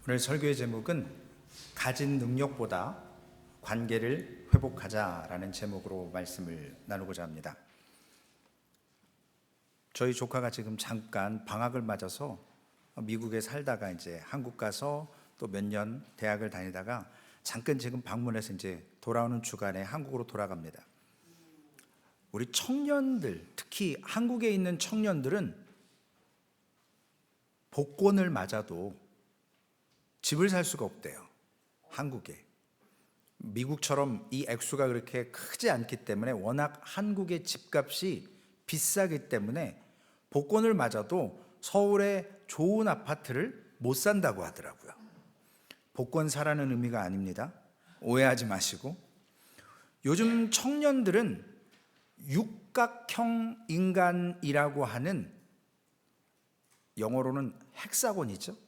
오늘 설교의 제목은 가진 능력보다 관계를 회복하자라는 제목으로 말씀을 나누고자 합니다. 저희 조카가 지금 잠깐 방학을 맞아서 미국에 살다가 이제 한국 가서 또 몇 년 대학을 다니다가 잠깐 지금 방문해서 이제 돌아오는 주간에 한국으로 돌아갑니다. 우리 청년들, 특히 한국에 있는 청년들은 복권을 맞아도 집을 살 수가 없대요. 한국에. 미국처럼 이 액수가 그렇게 크지 않기 때문에 워낙 한국의 집값이 비싸기 때문에 복권을 맞아도 서울에 좋은 아파트를 못 산다고 하더라고요. 복권 사라는 의미가 아닙니다. 오해하지 마시고. 요즘 청년들은 육각형 인간이라고 하는, 영어로는 헥사곤이죠.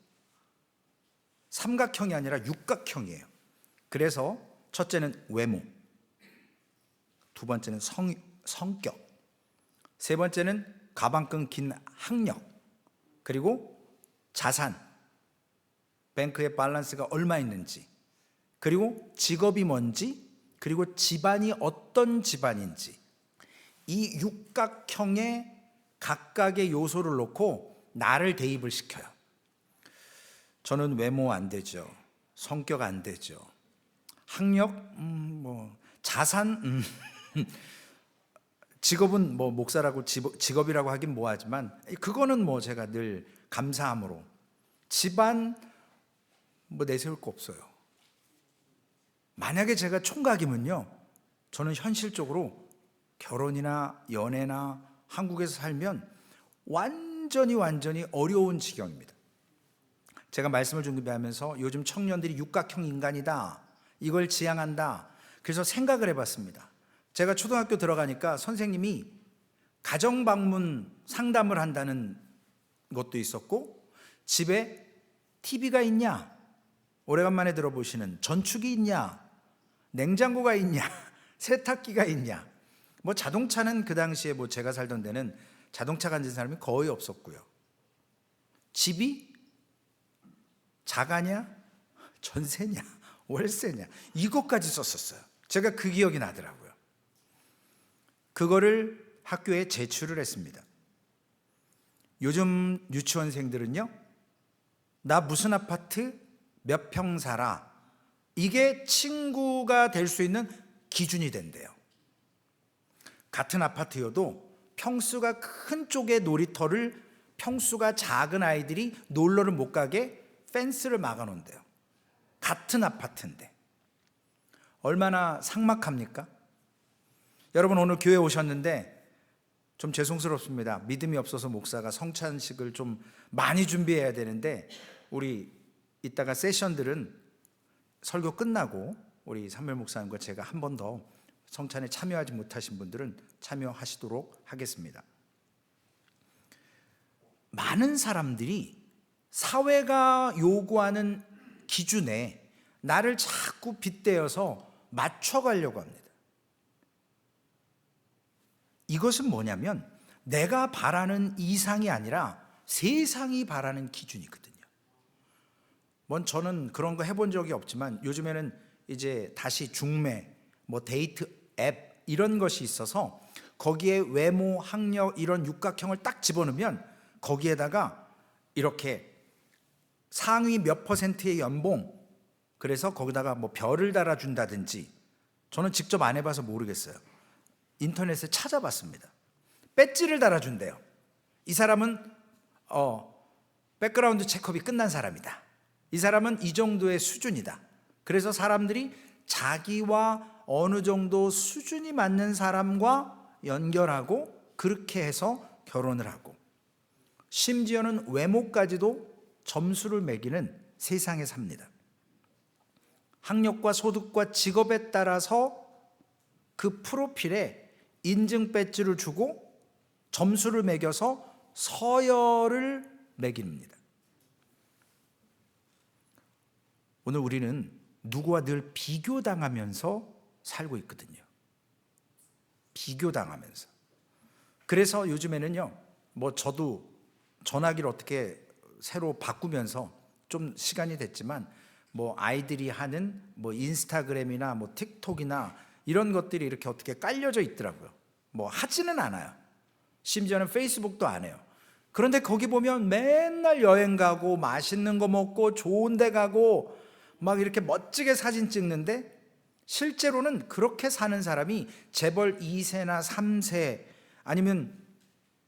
삼각형이 아니라 육각형이에요. 그래서 첫째는 외모, 두 번째는 성격, 세 번째는 가방 끊긴 학력, 그리고 자산, 뱅크의 밸런스가 얼마 있는지, 그리고 직업이 뭔지, 그리고 집안이 어떤 집안인지, 이 육각형의 각각의 요소를 놓고 나를 대입을 시켜요. 저는 외모 안 되죠. 성격 안 되죠. 학력, 자산, 직업은 목사라고 직업이라고 하긴 뭐하지만 그거는 제가 늘 감사함으로, 집안 내세울 거 없어요. 만약에 제가 총각이면요, 저는 현실적으로 결혼이나 연애나 한국에서 살면 완전히 어려운 지경입니다. 제가 말씀을 준비하면서 요즘 청년들이 육각형 인간이다, 이걸 지향한다, 그래서 생각을 해봤습니다. 제가 초등학교 들어가니까 선생님이 가정방문 상담을 한다는 것도 있었고, 집에 TV가 있냐, 오래간만에 들어보시는 전축이 있냐, 냉장고가 있냐, 세탁기가 있냐. 자동차는 그 당시에 제가 살던 데는 자동차 가진 사람이 거의 없었고요. 집이 자가냐, 전세냐, 월세냐, 이것까지 썼었어요. 제가 그 기억이 나더라고요. 그거를 학교에 제출을 했습니다. 요즘 유치원생들은요, 나 무슨 아파트 몇 평 살아, 이게 친구가 될 수 있는 기준이 된대요. 같은 아파트여도 평수가 큰 쪽의 놀이터를 평수가 작은 아이들이 놀러를 못 가게 펜스를 막아 놓은대요. 같은 아파트인데. 얼마나 삭막합니까? 여러분, 오늘 교회 오셨는데 좀 죄송스럽습니다. 믿음이 없어서 목사가 성찬식을 좀 많이 준비해야 되는데, 우리 이따가 세션들은 설교 끝나고 우리 삼일 목사님과 제가 한 번 더 성찬에 참여하지 못하신 분들은 참여하시도록 하겠습니다. 많은 사람들이 사회가 요구하는 기준에 나를 자꾸 빗대어서 맞춰가려고 합니다. 이것은 뭐냐면 내가 바라는 이상이 아니라 세상이 바라는 기준이거든요. 저는 그런 거 해본 적이 없지만 요즘에는 이제 다시 중매, 데이트 앱 이런 것이 있어서 거기에 외모, 학력 이런 육각형을 딱 집어넣으면 거기에다가 이렇게 상위 몇 %의 연봉, 그래서 거기다가 별을 달아준다든지, 저는 직접 안 해봐서 모르겠어요. 인터넷에 찾아봤습니다. 배지를 달아준대요. 이 사람은 백그라운드 체크업이 끝난 사람이다, 이 사람은 이 정도의 수준이다. 그래서 사람들이 자기와 어느 정도 수준이 맞는 사람과 연결하고 그렇게 해서 결혼을 하고, 심지어는 외모까지도 점수를 매기는 세상에 삽니다. 학력과 소득과 직업에 따라서 그 프로필에 인증 배지를 주고 점수를 매겨서 서열을 매깁니다. 오늘 우리는 누구와 늘 비교당하면서 살고 있거든요. 비교당하면서. 그래서 요즘에는요, 저도 전화기를 어떻게 새로 바꾸면서 좀 시간이 됐지만 뭐 아이들이 하는 뭐 인스타그램이나 뭐 틱톡이나 이런 것들이 이렇게 어떻게 깔려져 있더라고요. 뭐 하지는 않아요. 심지어는 페이스북도 안 해요. 그런데 거기 보면 맨날 여행 가고 맛있는 거 먹고 좋은 데 가고 막 이렇게 멋지게 사진 찍는데, 실제로는 그렇게 사는 사람이 재벌 2세나 3세 아니면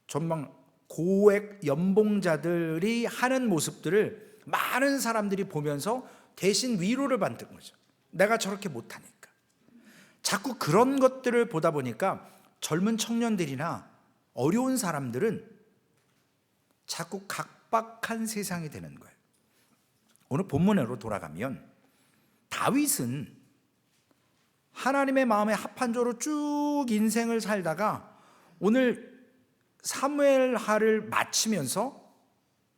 전망 고액 연봉자들이 하는 모습들을 많은 사람들이 보면서 대신 위로를 받는 거죠. 내가 저렇게 못하니까. 자꾸 그런 것들을 보다 보니까 젊은 청년들이나 어려운 사람들은 자꾸 각박한 세상이 되는 거예요. 오늘 본문으로 돌아가면 다윗은 하나님의 마음에 합한 조로 쭉 인생을 살다가 오늘 사무엘하를 마치면서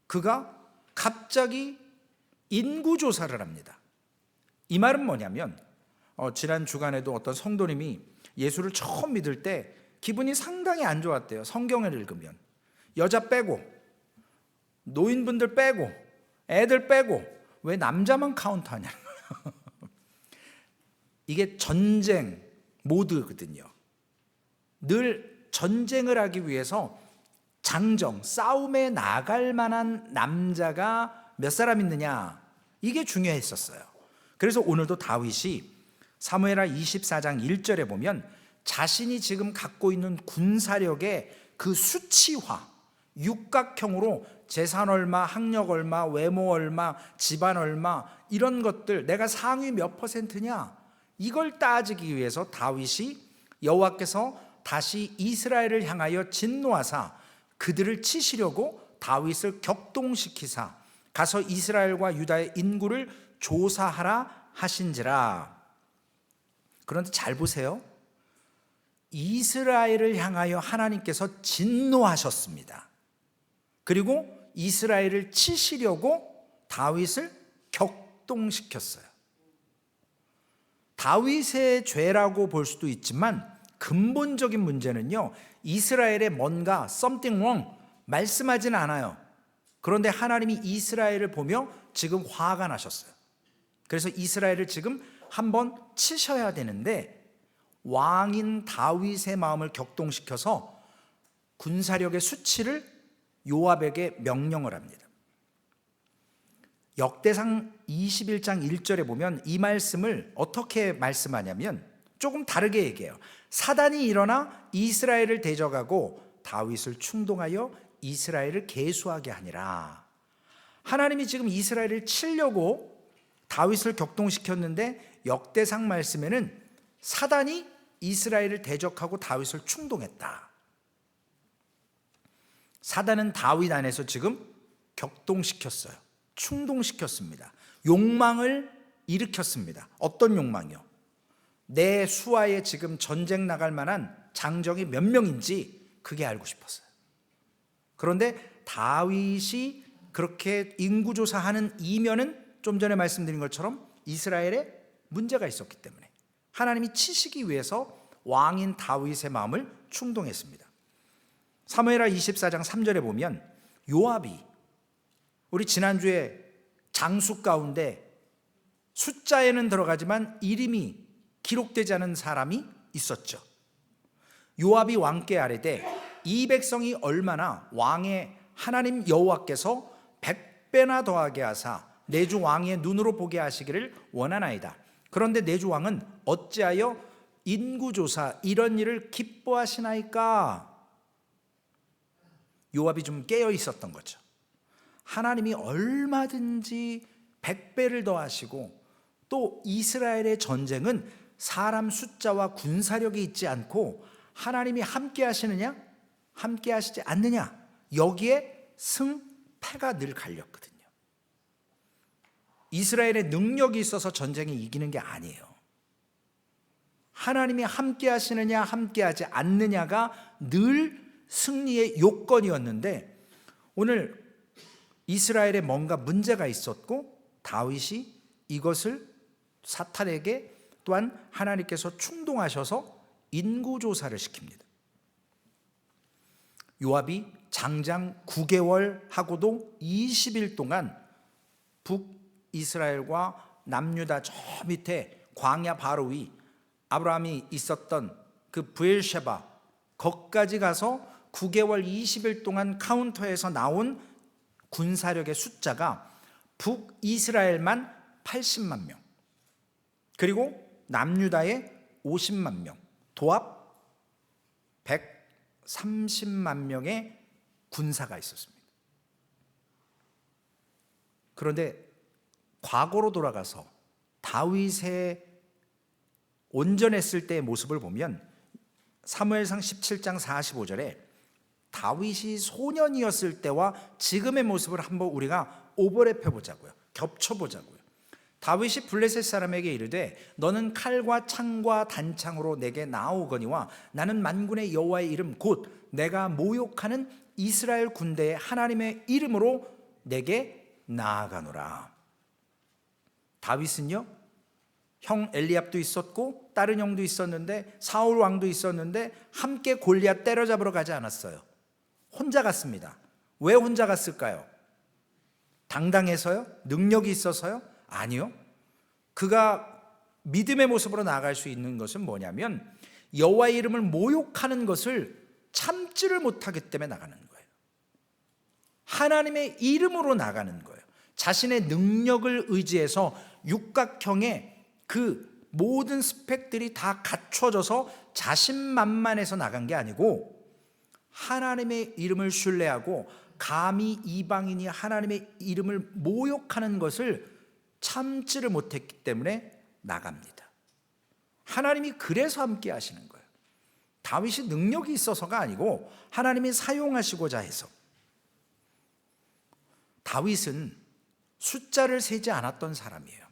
그가 갑자기 인구조사를 합니다. 이 말은 뭐냐면 지난 주간에도 어떤 성도님이 예수를 처음 믿을 때 기분이 상당히 안 좋았대요. 성경을 읽으면 여자 빼고 노인분들 빼고 애들 빼고 왜 남자만 카운트하냐. 이게 전쟁 모드거든요. 늘 전쟁을 하기 위해서 장정, 싸움에 나갈 만한 남자가 몇 사람 있느냐, 이게 중요했었어요. 그래서 오늘도 다윗이 사무엘하 24장 1절에 보면 자신이 지금 갖고 있는 군사력의 그 수치화, 육각형으로 재산 얼마, 학력 얼마, 외모 얼마, 집안 얼마, 이런 것들 내가 상위 몇 퍼센트냐, 이걸 따지기 위해서 다윗이 여호와께서 다시 이스라엘을 향하여 진노하사 그들을 치시려고 다윗을 격동시키사 가서 이스라엘과 유다의 인구를 조사하라 하신지라. 그런데 잘 보세요. 이스라엘을 향하여 하나님께서 진노하셨습니다. 그리고 이스라엘을 치시려고 다윗을 격동시켰어요. 다윗의 죄라고 볼 수도 있지만 근본적인 문제는요, 이스라엘에 뭔가 something wrong 말씀하지는 않아요. 그런데 하나님이 이스라엘을 보며 지금 화가 나셨어요. 그래서 이스라엘을 지금 한번 치셔야 되는데 왕인 다윗의 마음을 격동시켜서 군사력의 수치를 요압에게 명령을 합니다. 역대상 21장 1절에 보면 이 말씀을 어떻게 말씀하냐면 조금 다르게 얘기해요. 사단이 일어나 이스라엘을 대적하고 다윗을 충동하여 이스라엘을 계수하게 하니라. 하나님이 지금 이스라엘을 치려고 다윗을 격동시켰는데 역대상 말씀에는 사단이 이스라엘을 대적하고 다윗을 충동했다. 사단은 다윗 안에서 지금 격동시켰어요. 충동시켰습니다. 욕망을 일으켰습니다. 어떤 욕망이요? 내 수하에 지금 전쟁 나갈 만한 장정이 몇 명인지 그게 알고 싶었어요. 그런데 다윗이 그렇게 인구조사하는 이면은 좀 전에 말씀드린 것처럼 이스라엘에 문제가 있었기 때문에 하나님이 치시기 위해서 왕인 다윗의 마음을 충동했습니다. 사무엘하 24장 3절에 보면 요압이, 우리 지난주에 장수 가운데 숫자에는 들어가지만 이름이 기록되지 않은 사람이 있었죠. 요압이 왕께 아뢰되 이 백성이 얼마나 왕의 하나님 여호와께서 100배나 더하게 하사 내 주 왕의 눈으로 보게 하시기를 원하나이다. 그런데 내 주 왕은 어찌하여 인구조사 이런 일을 기뻐하시나이까? 요압이 좀 깨어 있었던 거죠. 하나님이 얼마든지 100배를 더하시고 또 이스라엘의 전쟁은 사람 숫자와 군사력이 있지 않고 하나님이 함께 하시느냐 함께 하시지 않느냐, 여기에 승패가 늘 갈렸거든요. 이스라엘의 능력이 있어서 전쟁에 이기는 게 아니에요. 하나님이 함께 하시느냐 함께 하지 않느냐가 늘 승리의 요건이었는데 오늘 이스라엘에 뭔가 문제가 있었고 다윗이 이것을 사탄에게 또한 하나님께서 충동하셔서 인구조사를 시킵니다. 요압이 장장 9개월 하고도 20일 동안 북이스라엘과 남유다 저 밑에 광야 바로 위 아브라함이 있었던 그 브엘셰바 거기까지 가서 9개월 20일 동안 카운터에서 나온 군사력의 숫자가 북이스라엘만 80만 명, 그리고 남유다에 50만 명, 도합 130만 명의 군사가 있었습니다. 그런데 과거로 돌아가서 다윗의 온전했을 때의 모습을 보면 사무엘상 17장 45절에 다윗이 소년이었을 때와 지금의 모습을 한번 우리가 오버랩해 보자고요. 겹쳐 보자고요. 다윗이 블레셋 사람에게 이르되 너는 칼과 창과 단창으로 내게 나오거니와 나는 만군의 여호와의 이름 곧 내가 모욕하는 이스라엘 군대의 하나님의 이름으로 내게 나아가노라. 다윗은요, 형 엘리압도 있었고 다른 형도 있었는데 사울 왕도 있었는데 함께 골리앗 때려잡으러 가지 않았어요. 혼자 갔습니다. 왜 혼자 갔을까요? 당당해서요? 능력이 있어서요? 아니요. 그가 믿음의 모습으로 나아갈 수 있는 것은 뭐냐면 여호와의 이름을 모욕하는 것을 참지를 못하기 때문에 나가는 거예요. 하나님의 이름으로 나가는 거예요. 자신의 능력을 의지해서 육각형의 그 모든 스펙들이 다 갖춰져서 자신만만해서 나간 게 아니고 하나님의 이름을 신뢰하고 감히 이방인이 하나님의 이름을 모욕하는 것을 참지를 못했기 때문에 나갑니다. 하나님이 그래서 함께 하시는 거예요. 다윗이 능력이 있어서가 아니고 하나님이 사용하시고자 해서. 다윗은 숫자를 세지 않았던 사람이에요.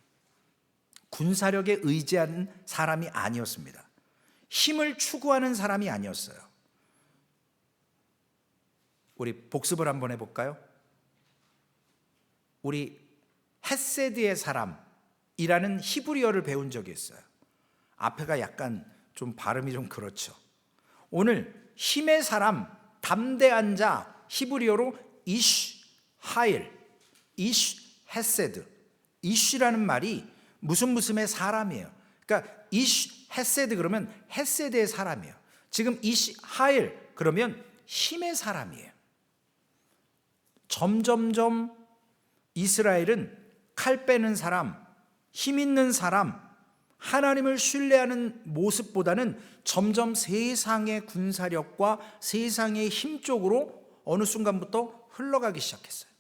군사력에 의지하는 사람이 아니었습니다. 힘을 추구하는 사람이 아니었어요. 우리 복습을 한번 해볼까요? 우리 헤세드의 사람이라는 히브리어를 배운 적이 있어요. 앞에가 약간 좀 발음이 좀 그렇죠. 오늘 힘의 사람, 담대한 자, 히브리어로 이쉬 하일, 이쉬 헤세드. 이쉬라는 말이 무슨의 사람이에요. 그러니까 이쉬 헤세드 그러면 헤세드의 사람이에요. 지금 이쉬 하일 그러면 힘의 사람이에요. 점점점 이스라엘은 칼 빼는 사람, 힘 있는 사람, 하나님을 신뢰하는 모습보다는 점점 세상의 군사력과 세상의 힘 쪽으로 어느 순간부터 흘러가기 시작했어요.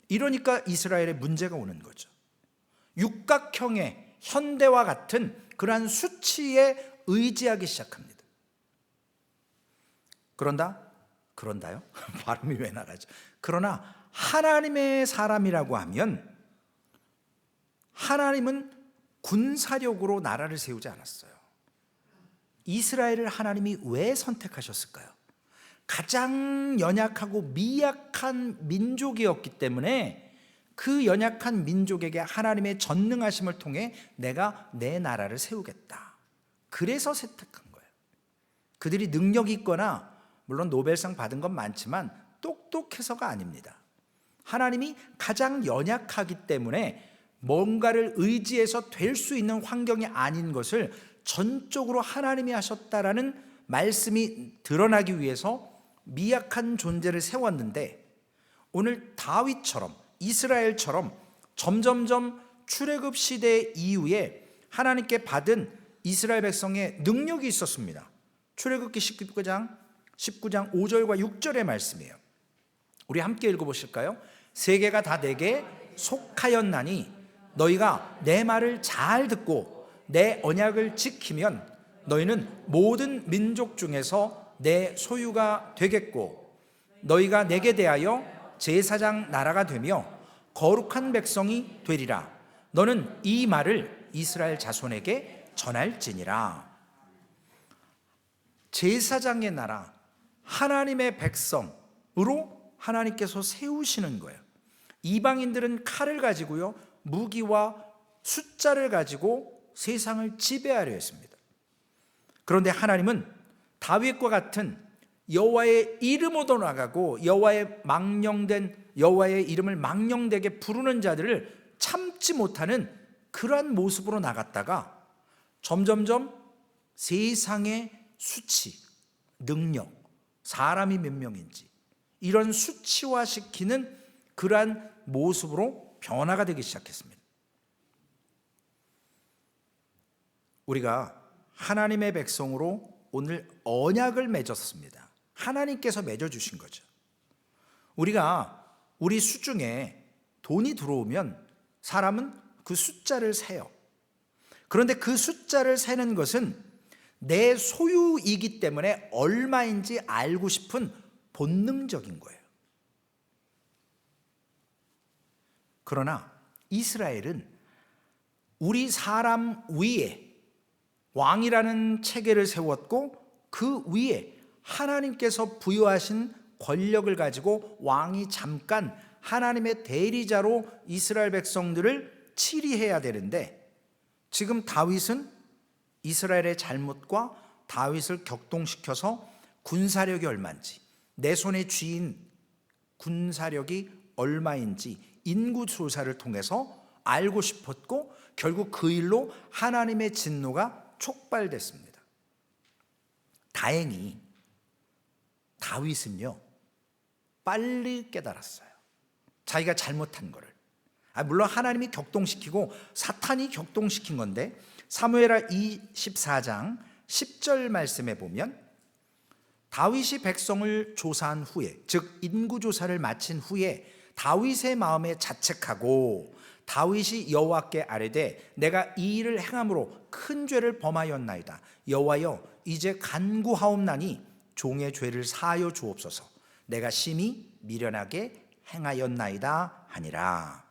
이러니까 이스라엘에 문제가 오는 거죠. 육각형의 현대와 같은 그러한 수치에 의지하기 시작합니다. 그런다요? 발음이 왜 나가죠? 그러나 하나님의 사람이라고 하면 하나님은 군사력으로 나라를 세우지 않았어요. 이스라엘을 하나님이 왜 선택하셨을까요? 가장 연약하고 미약한 민족이었기 때문에 그 연약한 민족에게 하나님의 전능하심을 통해 내가 내 나라를 세우겠다. 그래서 선택한 거예요. 그들이 능력이 있거나 물론 노벨상 받은 건 많지만 똑똑해서가 아닙니다. 하나님이 가장 연약하기 때문에 뭔가를 의지해서 될 수 있는 환경이 아닌 것을 전적으로 하나님이 하셨다라는 말씀이 드러나기 위해서 미약한 존재를 세웠는데 오늘 다윗처럼 이스라엘처럼 점점점 출애굽 시대 이후에 하나님께 받은 이스라엘 백성의 능력이 있었습니다. 출애굽기 19장 5절과 6절의 말씀이에요. 우리 함께 읽어보실까요? 세계가 다 내게 속하였나니 너희가 내 말을 잘 듣고 내 언약을 지키면 너희는 모든 민족 중에서 내 소유가 되겠고 너희가 내게 대하여 제사장 나라가 되며 거룩한 백성이 되리라. 너는 이 말을 이스라엘 자손에게 전할지니라. 제사장의 나라, 하나님의 백성으로 하나님께서 세우시는 거예요. 이방인들은 칼을 가지고요, 무기와 숫자를 가지고 세상을 지배하려 했습니다. 그런데 하나님은 다윗과 같은 여호와의 이름으로 나가고 여호와의 망령된 여호와의 이름을 망령되게 부르는 자들을 참지 못하는 그러한 모습으로 나갔다가 점점점 세상의 수치, 능력, 사람이 몇 명인지 이런 수치화시키는 그러한 모습으로 변화가 되기 시작했습니다. 우리가 하나님의 백성으로 오늘 언약을 맺었습니다. 하나님께서 맺어주신 거죠. 우리가 우리 수중에 돈이 들어오면 사람은 그 숫자를 세요. 그런데 그 숫자를 세는 것은 내 소유이기 때문에 얼마인지 알고 싶은 본능적인 거예요. 그러나 이스라엘은 우리 사람 위에 왕이라는 체계를 세웠고 그 위에 하나님께서 부여하신 권력을 가지고 왕이 잠깐 하나님의 대리자로 이스라엘 백성들을 치리해야 되는데, 지금 다윗은 이스라엘의 잘못과 다윗을 격동시켜서 군사력이 얼마인지, 내 손에 쥐인 군사력이 얼마인지 인구 조사를 통해서 알고 싶었고 결국 그 일로 하나님의 진노가 촉발됐습니다. 다행히 다윗은요 빨리 깨달았어요. 자기가 잘못한 거를. 물론 하나님이 격동시키고 사탄이 격동시킨 건데, 사무엘하 24장 10절 말씀에 보면 다윗이 백성을 조사한 후에, 즉 인구조사를 마친 후에 다윗의 마음에 자책하고 다윗이 여호와께 아뢰되 내가 이 일을 행함으로 큰 죄를 범하였나이다. 여호와여 이제 간구하옵나니 종의 죄를 사하여 주옵소서. 내가 심히 미련하게 행하였나이다 하니라.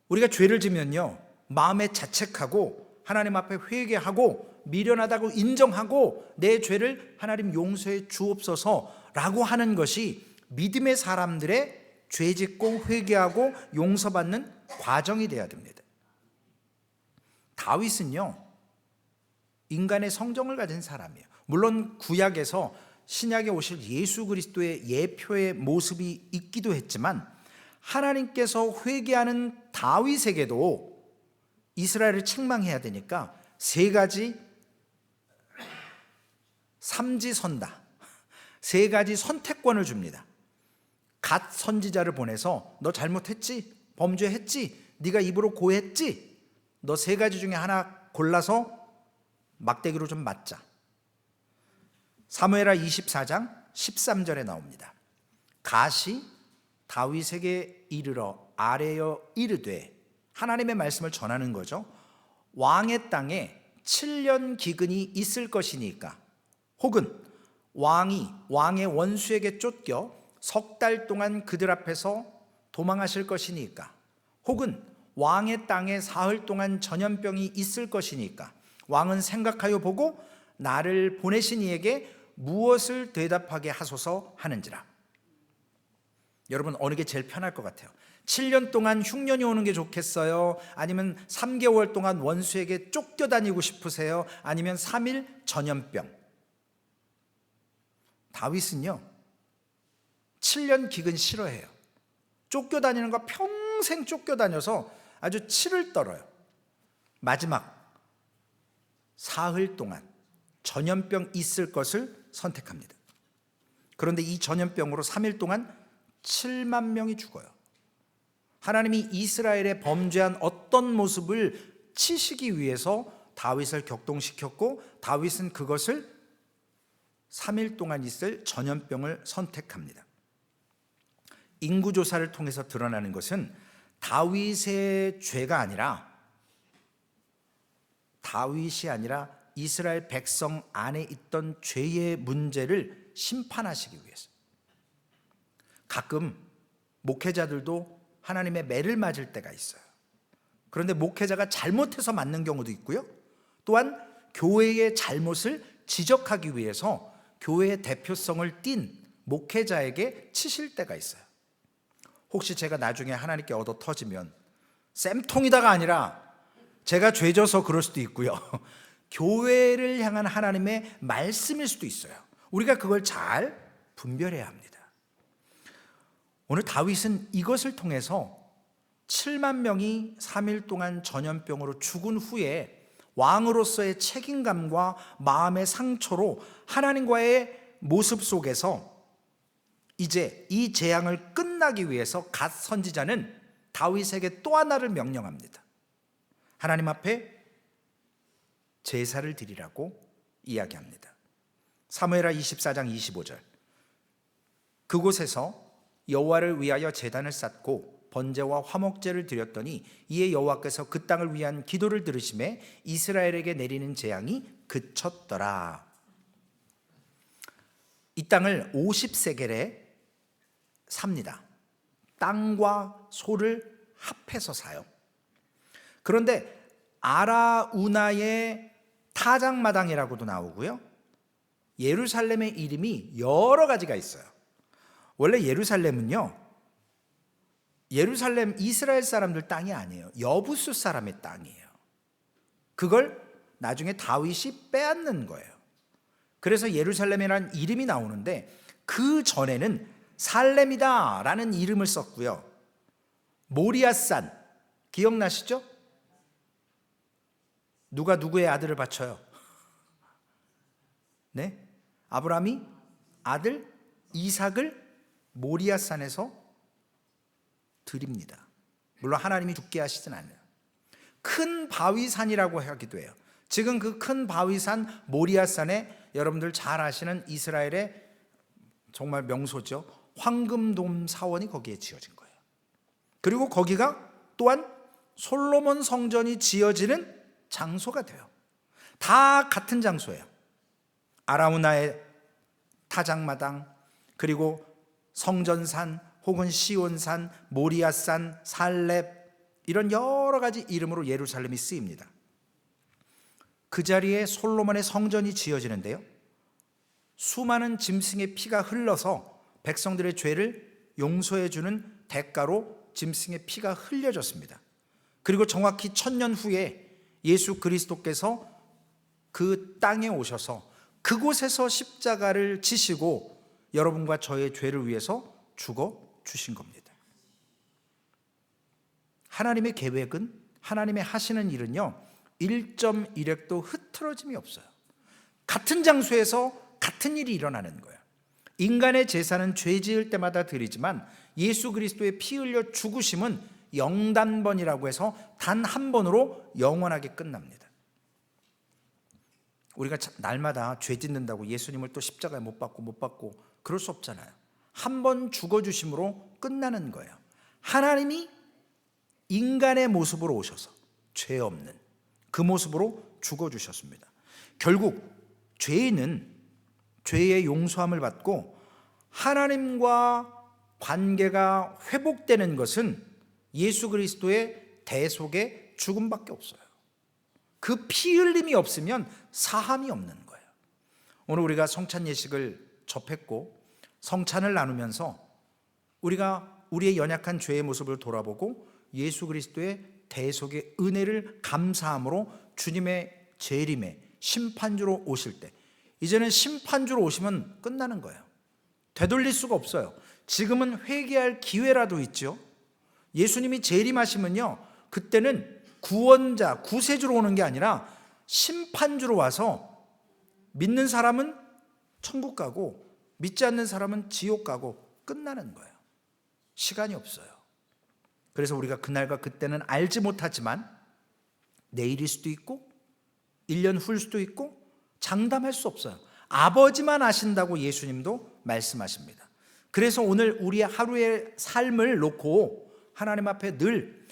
우리가 죄를 지면요 마음에 자책하고 하나님 앞에 회개하고 미련하다고 인정하고 내 죄를 하나님 용서해 주옵소서라고 하는 것이 믿음의 사람들의 죄짓고 회개하고 용서받는 과정이 되어야 됩니다. 다윗은요 인간의 성정을 가진 사람이에요. 물론 구약에서 신약에 오실 예수 그리스도의 예표의 모습이 있기도 했지만 하나님께서 회개하는 다윗에게도 이스라엘을 책망해야 되니까 세 가지 삼지선다, 세 가지 선택권을 줍니다. 갓 선지자를 보내서 너 잘못했지? 범죄했지? 네가 입으로 고했지? 너 세 가지 중에 하나 골라서 막대기로 좀 맞자. 사무엘하 24장 13절에 나옵니다. 갓이 다윗에게 이르러 아뢰어 이르되, 하나님의 말씀을 전하는 거죠. 왕의 땅에 7년 기근이 있을 것이니까, 혹은 왕이 왕의 원수에게 쫓겨 석 달 동안 그들 앞에서 도망하실 것이니까, 혹은 왕의 땅에 사흘 동안 전염병이 있을 것이니까 왕은 생각하여 보고 나를 보내신 이에게 무엇을 대답하게 하소서 하는지라. 여러분 어느 게 제일 편할 것 같아요? 7년 동안 흉년이 오는 게 좋겠어요? 아니면 3개월 동안 원수에게 쫓겨다니고 싶으세요? 아니면 3일 전염병? 다윗은요 7년 기근 싫어해요. 쫓겨다니는 거 평생 쫓겨다녀서 아주 치를 떨어요. 마지막 사흘 동안 전염병 있을 것을 선택합니다. 그런데 이 전염병으로 3일 동안 7만 명이 죽어요. 하나님이 이스라엘의 범죄한 어떤 모습을 치시기 위해서 다윗을 격동시켰고, 다윗은 그것을 3일 동안 있을 전염병을 선택합니다. 인구조사를 통해서 드러나는 것은 다윗의 죄가 아니라, 다윗이 아니라 이스라엘 백성 안에 있던 죄의 문제를 심판하시기 위해서. 가끔 목회자들도 하나님의 매를 맞을 때가 있어요. 그런데 목회자가 잘못해서 맞는 경우도 있고요, 또한 교회의 잘못을 지적하기 위해서 교회의 대표성을 띤 목회자에게 치실 때가 있어요. 혹시 제가 나중에 하나님께 얻어 터지면 쌤통이다가 아니라 제가 죄져서 그럴 수도 있고요, 교회를 향한 하나님의 말씀일 수도 있어요. 우리가 그걸 잘 분별해야 합니다. 오늘 다윗은 이것을 통해서 7만 명이 3일 동안 전염병으로 죽은 후에 왕으로서의 책임감과 마음의 상처로 하나님과의 모습 속에서 이제 이 재앙을 끝나기 위해서 갓 선지자는 다윗에게 또 하나를 명령합니다. 하나님 앞에 제사를 드리라고 이야기합니다. 사무엘하 24장 25절. 그곳에서 여호와를 위하여 제단을 쌓고 번제와 화목제를 드렸더니 이에 여호와께서 그 땅을 위한 기도를 들으심에 이스라엘에게 내리는 재앙이 그쳤더라. 이 땅을 50세겔에 삽니다. 땅과 소를 합해서 사요. 그런데 아라우나의 타작마당이라고도 나오고요, 예루살렘의 이름이 여러 가지가 있어요. 원래 예루살렘은요, 예루살렘 이스라엘 사람들 땅이 아니에요. 여부수 사람의 땅이에요. 그걸 나중에 다윗이 빼앗는 거예요. 그래서 예루살렘이라는 이름이 나오는데 그 전에는 살렘이다 라는 이름을 썼고요, 모리아산 기억나시죠? 누가 누구의 아들을 바쳐요? 네? 아브라함이 아들 이삭을 모리아산에서 드립니다. 물론 하나님이 죽게 하시진 않아요. 큰 바위산이라고 하기도 해요. 지금 그 큰 바위산 모리아산에 여러분들 잘 아시는 이스라엘의 정말 명소죠, 황금돔 사원이 거기에 지어진 거예요. 그리고 거기가 또한 솔로몬 성전이 지어지는 장소가 돼요. 다 같은 장소예요. 아라우나의 타작마당, 그리고 성전산 혹은 시온산, 모리아산, 살렙, 이런 여러 가지 이름으로 예루살렘이 쓰입니다. 그 자리에 솔로몬의 성전이 지어지는데요, 수많은 짐승의 피가 흘러서 백성들의 죄를 용서해 주는 대가로 짐승의 피가 흘려졌습니다. 그리고 정확히 1000년 후에 예수 그리스도께서 그 땅에 오셔서 그곳에서 십자가를 지시고 여러분과 저의 죄를 위해서 죽어 주신 겁니다. 하나님의 계획은, 하나님의 하시는 일은요, 1.1획도 흐트러짐이 없어요. 같은 장소에서 같은 일이 일어나는 거예요. 인간의 제사는 죄 지을 때마다 드리지만 예수 그리스도의 피 흘려 죽으심은 영단번이라고 해서 단 한 번으로 영원하게 끝납니다. 우리가 날마다 죄 짓는다고 예수님을 또 십자가에 못 박고 그럴 수 없잖아요. 한 번 죽어주심으로 끝나는 거예요. 하나님이 인간의 모습으로 오셔서 죄 없는 그 모습으로 죽어주셨습니다. 결국 죄인은 죄의 용서함을 받고 하나님과 관계가 회복되는 것은 예수 그리스도의 대속의 죽음밖에 없어요. 그 피 흘림이 없으면 사함이 없는 거예요. 오늘 우리가 성찬 예식을 접했고 성찬을 나누면서 우리가 우리의 연약한 죄의 모습을 돌아보고 예수 그리스도의 대속의 은혜를 감사함으로 주님의 재림에 심판주로 오실 때, 이제는 심판주로 오시면 끝나는 거예요. 되돌릴 수가 없어요. 지금은 회개할 기회라도 있죠. 예수님이 재림하시면요, 그때는 구원자, 구세주로 오는 게 아니라 심판주로 와서 믿는 사람은 천국 가고 믿지 않는 사람은 지옥 가고 끝나는 거예요. 시간이 없어요. 그래서 우리가 그날과 그때는 알지 못하지만 내일일 수도 있고 1년 후일 수도 있고 장담할 수 없어요. 아버지만 아신다고 예수님도 말씀하십니다. 그래서 오늘 우리의 하루의 삶을 놓고 하나님 앞에 늘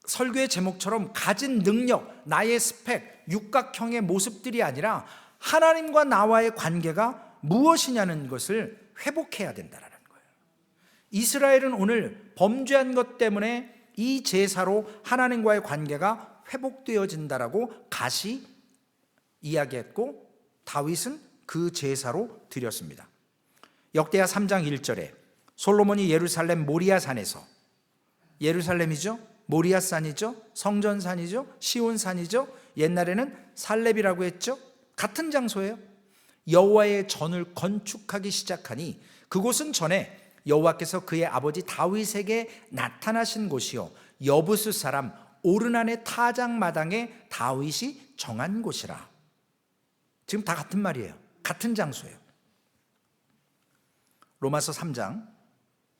설교의 제목처럼 가진 능력, 나의 스펙, 육각형의 모습들이 아니라 하나님과 나와의 관계가 무엇이냐는 것을 회복해야 된다는 거예요. 이스라엘은 오늘 범죄한 것 때문에 이 제사로 하나님과의 관계가 회복되어진다라고 가시 이야기했고 다윗은 그 제사로 드렸습니다. 역대하 3장 1절에 솔로몬이 예루살렘 모리아산에서, 예루살렘이죠, 모리아산이죠, 성전산이죠, 시온산이죠, 옛날에는 살렙이라고 했죠. 같은 장소예요. 여호와의 전을 건축하기 시작하니 그곳은 전에 여호와께서 그의 아버지 다윗에게 나타나신 곳이요 여부스 사람 오르난의 타작마당에 다윗이 정한 곳이라. 지금 다 같은 말이에요. 같은 장소예요. 로마서 3장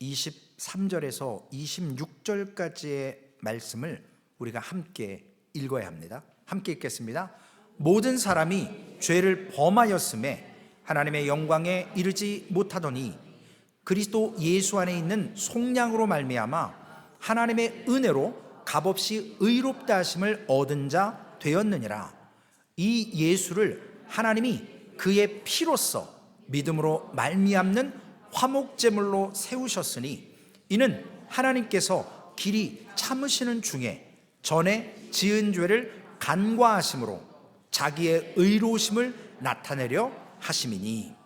23절에서 26절까지의 말씀을 우리가 함께 읽어야 합니다. 함께 읽겠습니다. 모든 사람이 죄를 범하였음에 하나님의 영광에 이르지 못하더니 그리스도 예수 안에 있는 속량으로 말미암아 하나님의 은혜로 값없이 의롭다 하심을 얻은 자 되었느니라. 이 예수를 하나님이 그의 피로써 믿음으로 말미암는 화목제물로 세우셨으니 이는 하나님께서 길이 참으시는 중에 전에 지은 죄를 간과하심으로 자기의 의로우심을 나타내려 하심이니,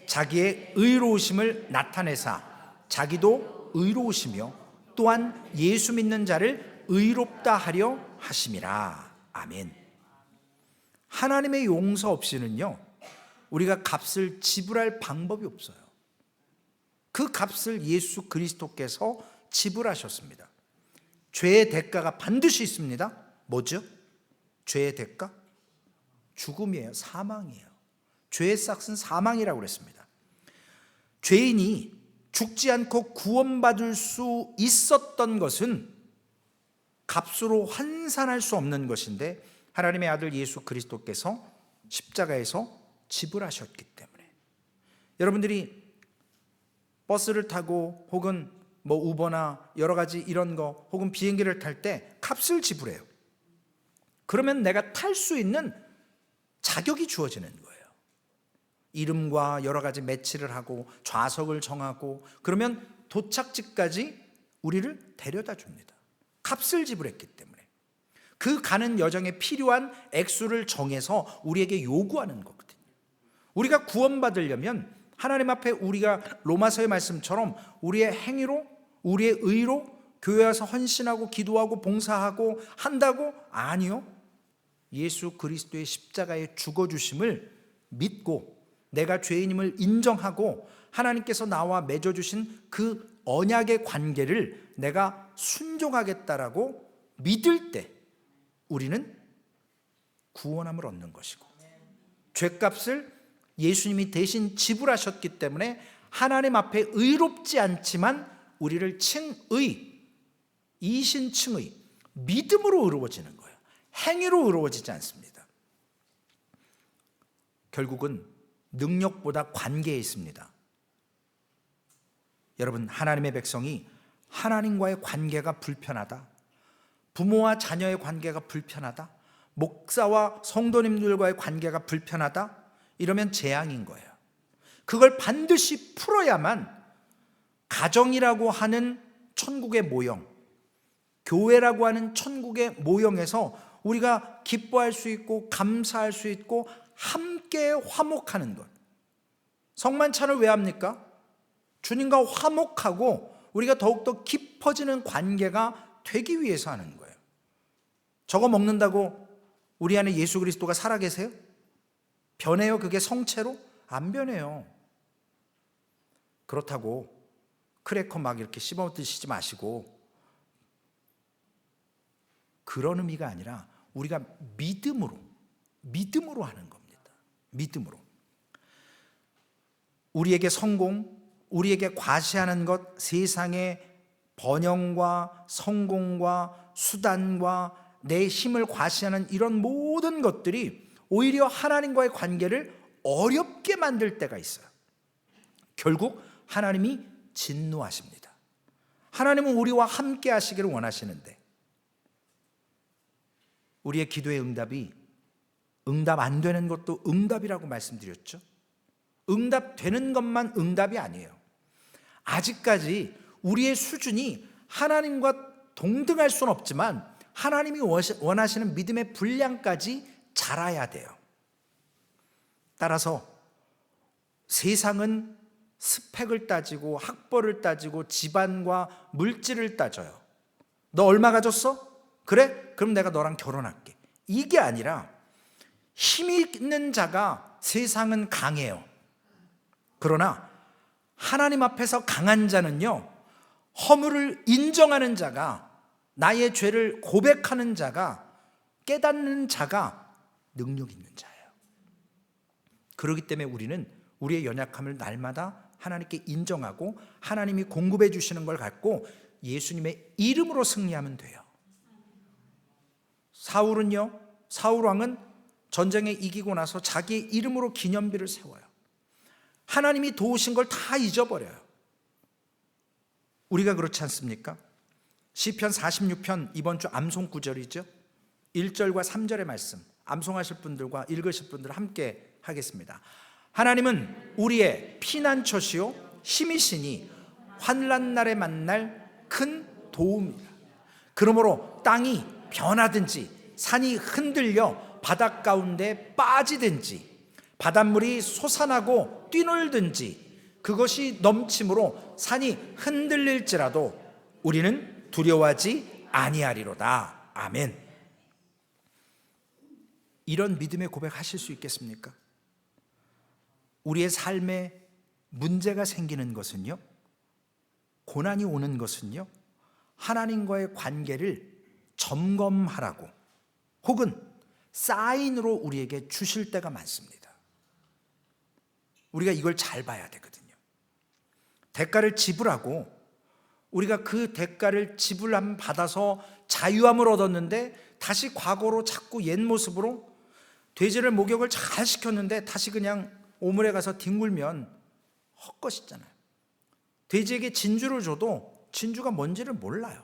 자기의 의로우심을 나타내사 자기도 의로우시며 또한 예수 믿는 자를 의롭다 하려 하심이라. 아멘. 하나님의 용서 없이는요 우리가 값을 지불할 방법이 없어요. 그 값을 예수 그리스도께서 지불하셨습니다. 죄의 대가가 반드시 있습니다. 뭐죠? 죄의 대가? 죽음이에요. 사망이에요. 죄의 싹은 사망이라고 그랬습니다. 죄인이 죽지 않고 구원받을 수 있었던 것은 값으로 환산할 수 없는 것인데 하나님의 아들 예수 그리스도께서 십자가에서 지불하셨기 때문에. 여러분들이 버스를 타고 혹은 우버나 여러 가지 이런 거 혹은 비행기를 탈 때 값을 지불해요. 그러면 내가 탈 수 있는 자격이 주어지는 거예요. 이름과 여러 가지 매치를 하고 좌석을 정하고 그러면 도착지까지 우리를 데려다 줍니다. 값을 지불했기 때문에. 그 가는 여정에 필요한 액수를 정해서 우리에게 요구하는 거거든요. 우리가 구원받으려면 하나님 앞에 우리가 로마서의 말씀처럼 우리의 행위로 우리의 의로 교회 와서 헌신하고 기도하고 봉사하고 한다고? 아니요. 예수 그리스도의 십자가에 죽어주심을 믿고 내가 죄인임을 인정하고 하나님께서 나와 맺어주신 그 언약의 관계를 내가 순종하겠다라고 믿을 때 우리는 구원함을 얻는 것이고, 죄값을 예수님이 대신 지불하셨기 때문에 하나님 앞에 의롭지 않지만 우리를 칭의, 이신칭의, 믿음으로 의로워지는 거예요. 행위로 의로워지지 않습니다. 결국은 능력보다 관계에 있습니다. 여러분, 하나님의 백성이 하나님과의 관계가 불편하다, 부모와 자녀의 관계가 불편하다, 목사와 성도님들과의 관계가 불편하다, 이러면 재앙인 거예요. 그걸 반드시 풀어야만 가정이라고 하는 천국의 모형, 교회라고 하는 천국의 모형에서 우리가 기뻐할 수 있고 감사할 수 있고 함께 화목하는 것. 성만찬을 왜 합니까? 주님과 화목하고 우리가 더욱더 깊어지는 관계가 되기 위해서 하는 거예요. 저거 먹는다고 우리 안에 예수 그리스도가 살아계세요? 변해요? 그게 성체로? 안 변해요. 그렇다고 크래커 막 이렇게 씹어 드시지 마시고, 그런 의미가 아니라 우리가 믿음으로 하는 겁니다. 믿음으로. 우리에게 성공, 우리에게 과시하는 것, 세상의 번영과 성공과 수단과 내 힘을 과시하는 이런 모든 것들이 오히려 하나님과의 관계를 어렵게 만들 때가 있어요. 결국 하나님이 진노하십니다. 하나님은 우리와 함께 하시기를 원하시는데 우리의 기도의 응답이 응답 안 되는 것도 응답이라고 말씀드렸죠. 응답되는 것만 응답이 아니에요. 아직까지 우리의 수준이 하나님과 동등할 수는 없지만 하나님이 원하시는 믿음의 분량까지 자라야 돼요. 따라서 세상은 스펙을 따지고 학벌을 따지고 집안과 물질을 따져요. 너 얼마 가졌어? 그래? 그럼 내가 너랑 결혼할게. 이게 아니라 힘이 있는 자가 세상은 강해요. 그러나 하나님 앞에서 강한 자는요, 허물을 인정하는 자가, 나의 죄를 고백하는 자가, 깨닫는 자가 능력 있는 자예요. 그렇기 때문에 우리는 우리의 연약함을 날마다 하나님께 인정하고 하나님이 공급해 주시는 걸 갖고 예수님의 이름으로 승리하면 돼요. 사울 왕은 전쟁에 이기고 나서 자기의 이름으로 기념비를 세워요. 하나님이 도우신 걸 다 잊어버려요. 우리가 그렇지 않습니까? 시편 46편 이번 주 암송 구절이죠. 1절과 3절의 말씀, 암송하실 분들과 읽으실 분들 함께 하겠습니다. 하나님은 우리의 피난처시요 힘이시니 환난 날에 만날 큰 도움이라. 그러므로 땅이 변하든지 산이 흔들려 바닷 가운데 빠지든지 바닷물이 솟아나고 뛰놀든지 그것이 넘침으로 산이 흔들릴지라도 우리는 두려워하지 아니하리로다. 아멘. 이런 믿음의 고백하실 수 있겠습니까? 우리의 삶에 문제가 생기는 것은요, 고난이 오는 것은요, 하나님과의 관계를 점검하라고 혹은 사인으로 우리에게 주실 때가 많습니다. 우리가 이걸 잘 봐야 되거든요. 대가를 지불하고 우리가 그 대가를 지불함 받아서 자유함을 얻었는데 다시 과거로 자꾸 옛 모습으로 돼지를 목욕을 잘 시켰는데 다시 그냥 오물에 가서 뒹굴면 헛것이잖아요. 돼지에게 진주를 줘도 진주가 뭔지를 몰라요.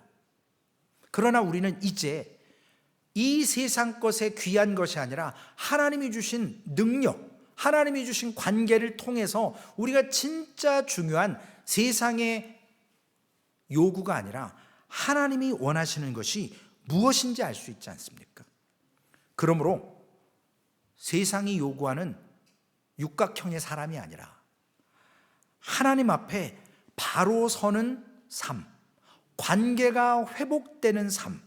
그러나 우리는 이제 이 세상 것에 귀한 것이 아니라 하나님이 주신 능력, 하나님이 주신 관계를 통해서 우리가 진짜 중요한 세상의 요구가 아니라 하나님이 원하시는 것이 무엇인지 알 수 있지 않습니까? 그러므로 세상이 요구하는 육각형의 사람이 아니라 하나님 앞에 바로 서는 삶, 관계가 회복되는 삶.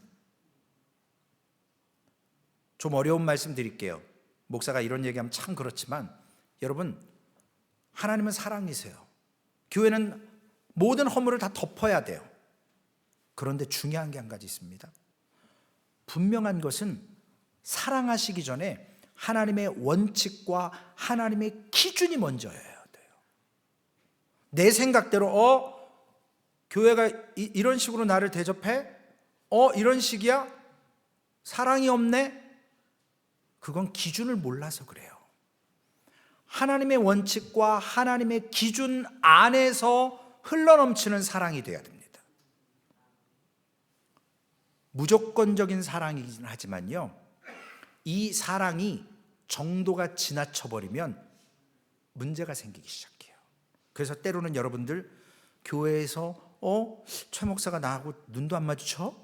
좀 어려운 말씀 드릴게요. 목사가 이런 얘기하면 참 그렇지만 여러분, 하나님은 사랑이세요. 교회는 모든 허물을 다 덮어야 돼요. 그런데 중요한 게 한 가지 있습니다. 분명한 것은 사랑하시기 전에 하나님의 원칙과 하나님의 기준이 먼저여야 돼요. 내 생각대로 교회가 이런 식으로 나를 대접해? 이런 식이야? 사랑이 없네? 그건 기준을 몰라서 그래요. 하나님의 원칙과 하나님의 기준 안에서 흘러넘치는 사랑이 되어야 됩니다. 무조건적인 사랑이긴 하지만요, 이 사랑이 정도가 지나쳐버리면 문제가 생기기 시작해요. 그래서 때로는 여러분들 교회에서 최 목사가 나하고 눈도 안 마주쳐?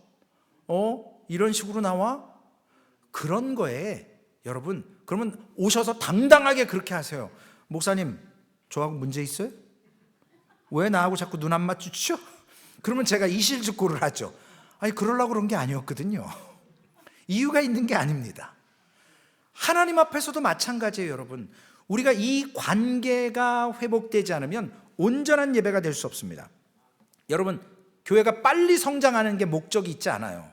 이런 식으로 나와? 그런 거에 여러분, 그러면 오셔서 당당하게 그렇게 하세요. 목사님, 저하고 문제 있어요? 왜 나하고 자꾸 눈 안 마주치죠? 그러면 제가 이실직고를 하죠. 아니, 그러려고 그런 게 아니었거든요. 이유가 있는 게 아닙니다. 하나님 앞에서도 마찬가지예요, 여러분. 우리가 이 관계가 회복되지 않으면 온전한 예배가 될 수 없습니다. 여러분, 교회가 빨리 성장하는 게 목적이 있지 않아요.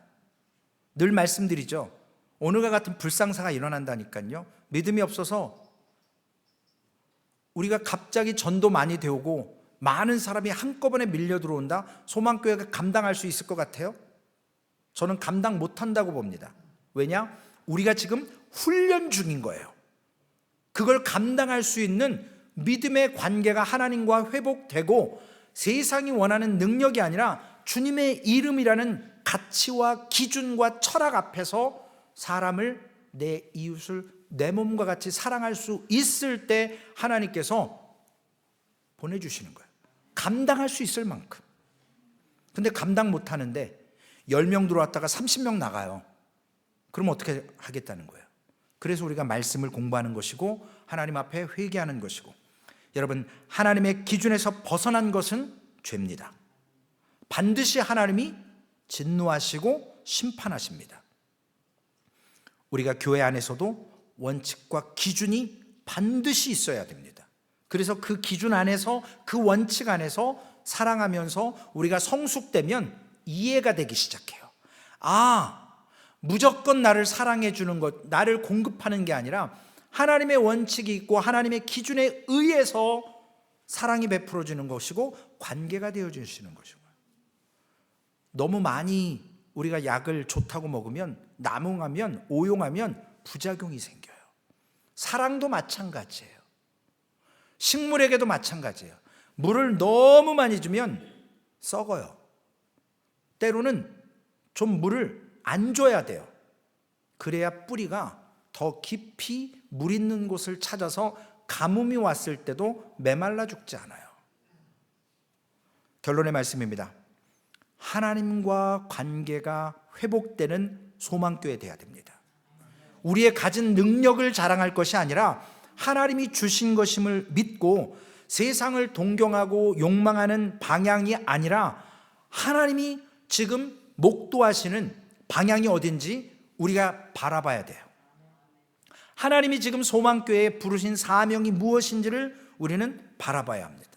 늘 말씀드리죠. 오늘과 같은 불상사가 일어난다니까요. 믿음이 없어서 우리가 갑자기 전도 많이 되오고 많은 사람이 한꺼번에 밀려 들어온다? 소망교회가 감당할 수 있을 것 같아요? 저는 감당 못한다고 봅니다. 왜냐? 우리가 지금 훈련 중인 거예요. 그걸 감당할 수 있는 믿음의 관계가 하나님과 회복되고 세상이 원하는 능력이 아니라 주님의 이름이라는 가치와 기준과 철학 앞에서 사람을, 내 이웃을 내 몸과 같이 사랑할 수 있을 때 하나님께서 보내주시는 거예요. 감당할 수 있을 만큼. 근데 감당 못하는데 10명 들어왔다가 30명 나가요. 그럼 어떻게 하겠다는 거예요? 그래서 우리가 말씀을 공부하는 것이고 하나님 앞에 회개하는 것이고, 여러분, 하나님의 기준에서 벗어난 것은 죄입니다. 반드시 하나님이 진노하시고 심판하십니다. 우리가 교회 안에서도 원칙과 기준이 반드시 있어야 됩니다. 그래서 그 기준 안에서, 그 원칙 안에서 사랑하면서 우리가 성숙되면 이해가 되기 시작해요. 무조건 나를 사랑해 주는 것, 나를 공급하는 게 아니라 하나님의 원칙이 있고 하나님의 기준에 의해서 사랑이 베풀어지는 것이고 관계가 되어주시는 것이고, 너무 많이 우리가 약을 좋다고 먹으면, 남용하면, 오용하면 부작용이 생겨요. 사랑도 마찬가지예요. 식물에게도 마찬가지예요. 물을 너무 많이 주면 썩어요. 때로는 좀 물을 안 줘야 돼요. 그래야 뿌리가 더 깊이 물 있는 곳을 찾아서 가뭄이 왔을 때도 메말라 죽지 않아요. 결론의 말씀입니다. 하나님과 관계가 회복되는 소망교회 돼야 됩니다. 우리의 가진 능력을 자랑할 것이 아니라 하나님이 주신 것임을 믿고 세상을 동경하고 욕망하는 방향이 아니라 하나님이 지금 목도하시는 방향이 어딘지 우리가 바라봐야 돼요. 하나님이 지금 소망교회에 부르신 사명이 무엇인지를 우리는 바라봐야 합니다.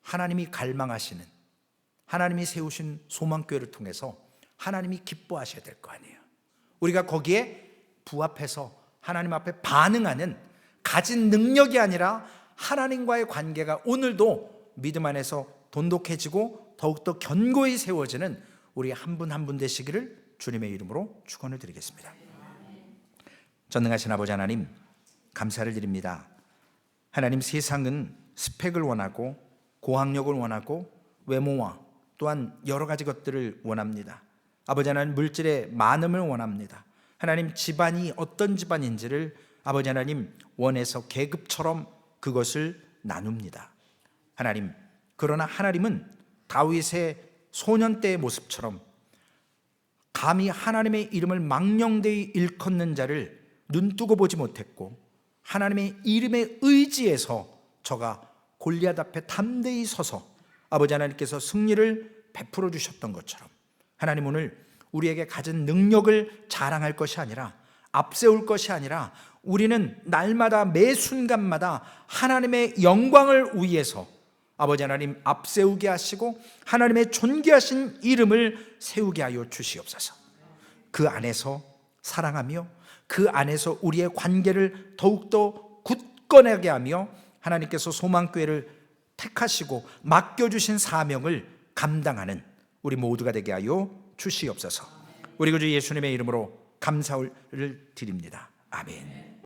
하나님이 갈망하시는, 하나님이 세우신 소망교회를 통해서 하나님이 기뻐하셔야 될 거 아니에요. 우리가 거기에 부합해서 하나님 앞에 반응하는, 가진 능력이 아니라 하나님과의 관계가 오늘도 믿음 안에서 돈독해지고 더욱더 견고히 세워지는 우리 한 분 한 분 되시기를 주님의 이름으로 축원을 드리겠습니다. 전능하신 아버지 하나님, 감사를 드립니다. 하나님, 세상은 스펙을 원하고 고학력을 원하고 외모와 또한 여러 가지 것들을 원합니다. 아버지 하나님, 물질의 많음을 원합니다. 하나님, 집안이 어떤 집안인지를 아버지 하나님 원해서 계급처럼 그것을 나눕니다. 하나님, 그러나 하나님은 다윗의 소년 때의 모습처럼 감히 하나님의 이름을 망령되이 일컫는 자를 눈뜨고 보지 못했고 하나님의 이름에 의지해서 저가 골리앗 앞에 담대히 서서 아버지 하나님께서 승리를 베풀어 주셨던 것처럼, 하나님 오늘 우리에게 가진 능력을 자랑할 것이 아니라, 앞세울 것이 아니라, 우리는 날마다 매 순간마다 하나님의 영광을 위해서 아버지 하나님 앞세우게 하시고 하나님의 존귀하신 이름을 세우게 하여 주시옵소서. 그 안에서 사랑하며 그 안에서 우리의 관계를 더욱더 굳건하게 하며 하나님께서 소망교회를 택하시고 맡겨주신 사명을 감당하는 우리 모두가 되게 하여 주시옵소서. 우리 구주 예수님의 이름으로 감사를 드립니다. 아멘.